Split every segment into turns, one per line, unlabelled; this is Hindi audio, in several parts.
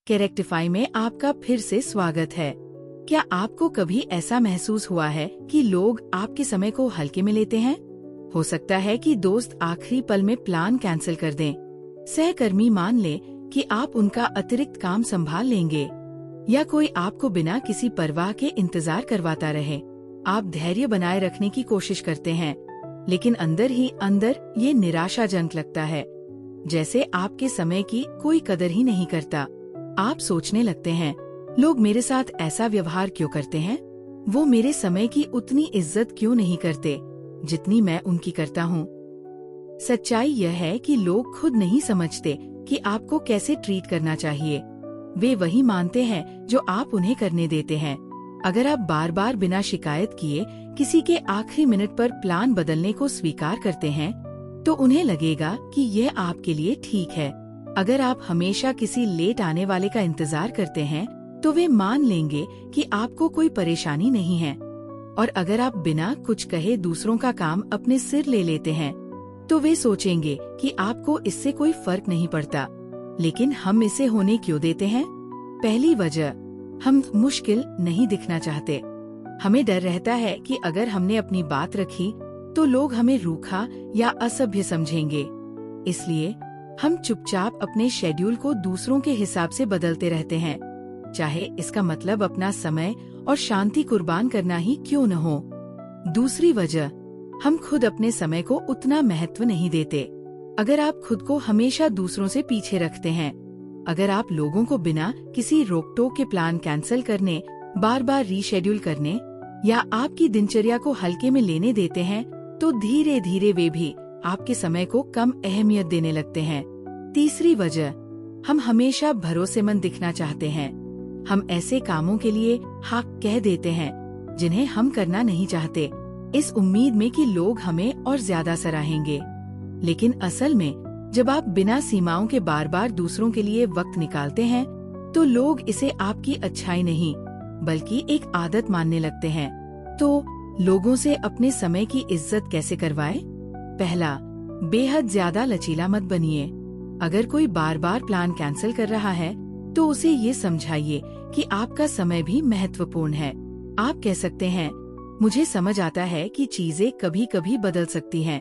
कैरेक्टिफाई में आपका फिर से स्वागत है। क्या आपको कभी ऐसा महसूस हुआ है कि लोग आपके समय को हल्के में लेते हैं? हो सकता है कि दोस्त आखिरी पल में प्लान कैंसिल कर दें। सहकर्मी मान ले कि आप उनका अतिरिक्त काम संभाल लेंगे, या कोई आपको बिना किसी परवाह के इंतजार करवाता रहे। आप धैर्य बनाए रखने की कोशिश करते हैं, लेकिन अंदर ही अंदर ये निराशाजनक लगता है, जैसे आपके समय की कोई कदर ही नहीं करता। आप सोचने लगते हैं, लोग मेरे साथ ऐसा व्यवहार क्यों करते हैं? वो मेरे समय की उतनी इज्जत क्यों नहीं करते जितनी मैं उनकी करता हूँ? सच्चाई यह है कि लोग खुद नहीं समझते कि आपको कैसे ट्रीट करना चाहिए। वे वही मानते हैं जो आप उन्हें करने देते हैं। अगर आप बार बार बिना शिकायत किए किसी के आखिरी मिनट पर प्लान बदलने को स्वीकार करते हैं, तो उन्हें लगेगा कि यह आपके लिए ठीक है। अगर आप हमेशा किसी लेट आने वाले का इंतजार करते हैं, तो वे मान लेंगे कि आपको कोई परेशानी नहीं है। और अगर आप बिना कुछ कहे दूसरों का काम अपने सिर ले लेते हैं, तो वे सोचेंगे कि आपको इससे कोई फर्क नहीं पड़ता। लेकिन हम इसे होने क्यों देते हैं? पहली वजह, हम मुश्किल नहीं दिखना चाहते। हमें डर रहता है कि अगर हमने अपनी बात रखी तो लोग हमें रूखा या असभ्य समझेंगे। इसलिए हम चुपचाप अपने शेड्यूल को दूसरों के हिसाब से बदलते रहते हैं, चाहे इसका मतलब अपना समय और शांति कुर्बान करना ही क्यों न हो। दूसरी वजह, हम खुद अपने समय को उतना महत्व नहीं देते। अगर आप खुद को हमेशा दूसरों से पीछे रखते हैं, अगर आप लोगों को बिना किसी रोक टोक के प्लान कैंसिल करने, बार बार रीशेड्यूल करने या आपकी दिनचर्या को हल्के में लेने देते हैं, तो धीरे धीरे वे भी आपके समय को कम अहमियत देने लगते हैं। तीसरी वजह, हम हमेशा भरोसेमंद दिखना चाहते हैं। हम ऐसे कामों के लिए हाँ कह देते हैं जिन्हें हम करना नहीं चाहते, इस उम्मीद में कि लोग हमें और ज्यादा सराहेंगे। लेकिन असल में जब आप बिना सीमाओं के बार बार दूसरों के लिए वक्त निकालते हैं, तो लोग इसे आपकी अच्छाई नहीं बल्कि एक आदत मानने लगते हैं। तो लोगों से अपने समय की इज्जत कैसे करवाएं? पहला, बेहद ज्यादा लचीला मत बनिए। अगर कोई बार बार प्लान कैंसिल कर रहा है, तो उसे ये समझाइए कि आपका समय भी महत्वपूर्ण है। आप कह सकते हैं, मुझे समझ आता है कि चीजें कभी कभी बदल सकती हैं,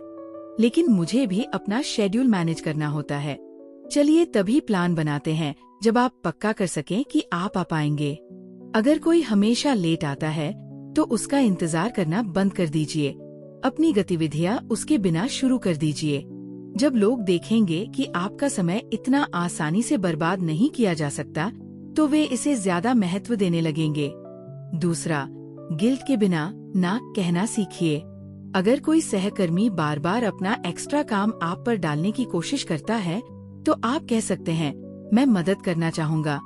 लेकिन मुझे भी अपना शेड्यूल मैनेज करना होता है। चलिए तभी प्लान बनाते हैं जब आप पक्का कर सकें कि आप आ पाएंगे। अगर कोई हमेशा लेट आता है, तो उसका इंतजार करना बंद कर दीजिए। अपनी गतिविधियां उसके बिना शुरू कर दीजिए। जब लोग देखेंगे कि आपका समय इतना आसानी से बर्बाद नहीं किया जा सकता, तो वे इसे ज्यादा महत्व देने लगेंगे। दूसरा, गिल्ट के बिना ना कहना सीखिए। अगर कोई सहकर्मी बार बार अपना एक्स्ट्रा काम आप पर डालने की कोशिश करता है, तो आप कह सकते हैं, मैं मदद करना चाहूँगा,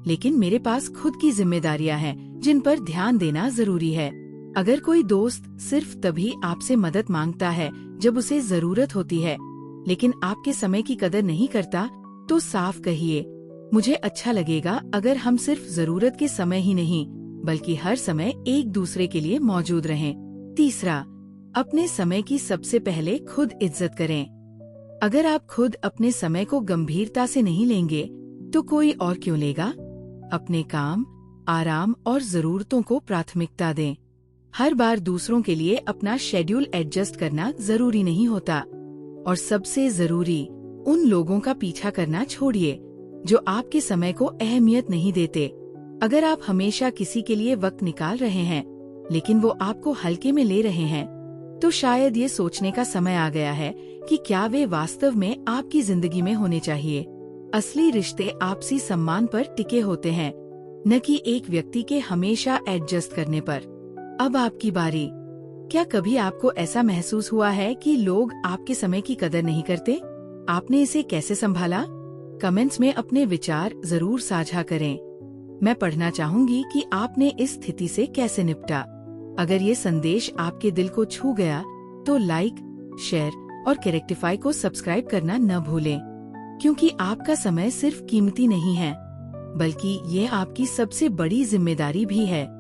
लेकिन मेरे पास खुद की जिम्मेदारियां हैं जिन पर ध्यान देना जरूरी है। अगर कोई दोस्त सिर्फ तभी आपसे मदद मांगता है जब उसे जरूरत होती है, लेकिन आपके समय की कदर नहीं करता, तो साफ कहिए, मुझे अच्छा लगेगा अगर हम सिर्फ जरूरत के समय ही नहीं बल्कि हर समय एक दूसरे के लिए मौजूद रहें। तीसरा, अपने समय की सबसे पहले खुद इज्जत करें। अगर आप खुद अपने समय को गंभीरता से नहीं लेंगे, तो कोई और क्यों लेगा? अपने काम, आराम और जरूरतों को प्राथमिकता दें। हर बार दूसरों के लिए अपना शेड्यूल एडजस्ट करना जरूरी नहीं होता। और सबसे जरूरी, उन लोगों का पीछा करना छोड़िए जो आपके समय को अहमियत नहीं देते। अगर आप हमेशा किसी के लिए वक्त निकाल रहे हैं, लेकिन वो आपको हल्के में ले रहे हैं, तो शायद ये सोचने का समय आ गया है कि क्या वे वास्तव में आपकी जिंदगी में होने चाहिए। असली रिश्ते आपसी सम्मान पर टिके होते हैं, न कि एक व्यक्ति के हमेशा एडजस्ट करने पर। अब आपकी बारी। क्या कभी आपको ऐसा महसूस हुआ है कि लोग आपके समय की कदर नहीं करते? आपने इसे कैसे संभाला? कमेंट्स में अपने विचार जरूर साझा करें। मैं पढ़ना चाहूंगी कि आपने इस स्थिति से कैसे निपटा। अगर ये संदेश आपके दिल को छू गया, तो लाइक, शेयर और कैरेक्टिफाई को सब्सक्राइब करना न भूलें, क्योंकि आपका समय सिर्फ कीमती नहीं है, बल्कि ये आपकी सबसे बड़ी जिम्मेदारी भी है।